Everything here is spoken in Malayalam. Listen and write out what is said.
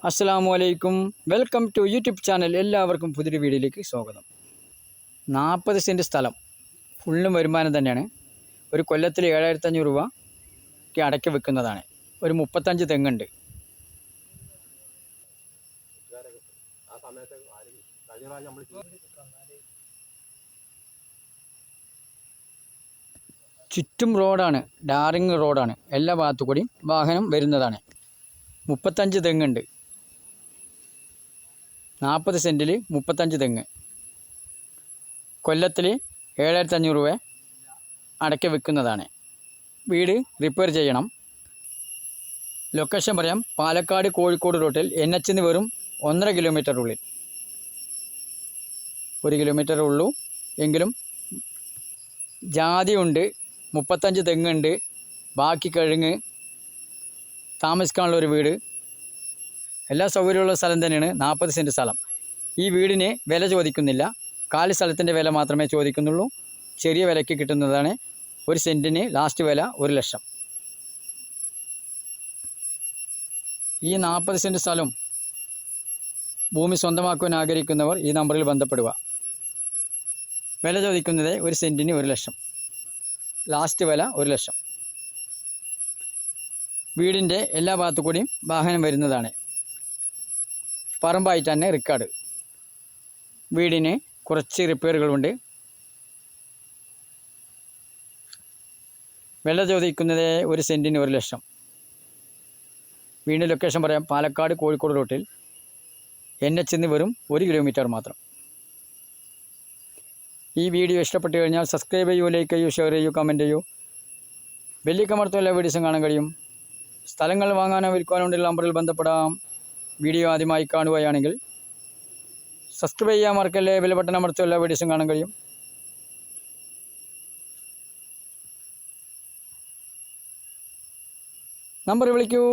അസ്സലാമു അലൈക്കും. Welcome to YouTube channel. എല്ലാവർക്കും പുതിയൊരു വീഡിയോയിലേക്ക് സ്വാഗതം. 40 സെൻറ്റ് സ്ഥലം ഫുള്ളും വരുമാനം തന്നെയാണ്. ഒരു കൊല്ലത്തിൽ 7500 രൂപയ്ക്ക് അടയ്ക്ക വെക്കുന്നതാണ്. ഒരു 35 തെങ്ങുണ്ട്. ചുറ്റും റോഡാണ്, ടാറിങ് റോഡാണ്. എല്ലാ ഭാഗത്തു കൂടിയും വാഹനം വരുന്നതാണ്. 35 തെങ്ങുണ്ട്. 40 സെൻറ്റിൽ 35 തെങ്ങ്. കൊല്ലത്തിൽ 7500 രൂപ അടയ്ക്ക വെക്കുന്നതാണ്. വീട് റിപ്പയർ ചെയ്യണം. ലൊക്കേഷൻ പറയാം. പാലക്കാട് കോഴിക്കോട് റൂട്ടിൽ NH വെറും 1.5 കിലോമീറ്റർ ഉള്ളിൽ. 1 കിലോമീറ്റർ ഉള്ളൂ. എങ്കിലും ജാതി ഉണ്ട്, 35 തെങ്ങുണ്ട്, ബാക്കി കിഴങ്ങ്, താമസിക്കാനുള്ള ഒരു വീട്, എല്ലാ സൗകര്യമുള്ള സ്ഥലം തന്നെയാണ്. 40 സെൻറ്റ് സ്ഥലം. ഈ വീടിന് വില ചോദിക്കുന്നില്ല. കാലി സ്ഥലത്തിൻ്റെ വില മാത്രമേ ചോദിക്കുന്നുള്ളൂ. ചെറിയ വിലയ്ക്ക് കിട്ടുന്നതാണ്. ഒരു സെൻറ്റിന് ലാസ്റ്റ് വില 1 ലക്ഷം. ഈ 40 സെൻറ്റ് സ്ഥലം ഭൂമി സ്വന്തമാക്കുവാൻ ആഗ്രഹിക്കുന്നവർ ഈ നമ്പറിൽ ബന്ധപ്പെടുക. വില ചോദിക്കുന്നത് ഒരു സെൻറ്റിന് 1 ലക്ഷം. ലാസ്റ്റ് വില 1 ലക്ഷം. വീടിൻ്റെ എല്ലാ ഭാഗത്തു കൂടിയും വാഹനം വരുന്നതാണ്. പറമ്പായിട്ട് തന്നെ റിക്കാർഡ്. വീടിന് കുറച്ച് റിപ്പയറുകളുണ്ട്. വില ചോദിക്കുന്നത് ഒരു സെൻറ്റിന് 1 ലക്ഷം. വീടിൻ്റെ ലൊക്കേഷൻ പറയാം. പാലക്കാട് കോഴിക്കോട് റൂട്ടിൽ NH വെറും 1 കിലോമീറ്റർ മാത്രം. ഈ വീഡിയോ ഇഷ്ടപ്പെട്ടു കഴിഞ്ഞാൽ സബ്സ്ക്രൈബ് ചെയ്യൂ, ലൈക്ക് ചെയ്യൂ, ഷെയർ ചെയ്യൂ, കമൻറ്റ് ചെയ്യൂ. ബെല്ലിക്കമർത്തും എല്ലാ വീഡിയോസും കാണാൻ കഴിയും. സ്ഥലങ്ങൾ വാങ്ങാനോ വിൽക്കാനോ ഉള്ള നമ്പറിൽ ബന്ധപ്പെടാം. വീഡിയോ ആദ്യമായി കാണുകയാണെങ്കിൽ സബ്സ്ക്രൈബ് ചെയ്യാൻ മറക്കല്ലേ. ബെൽ ബട്ടൺ അമർത്തും എല്ലാ വീഡിയോസും കാണാൻ കഴിയും. നമ്പർ വിളിക്കൂ.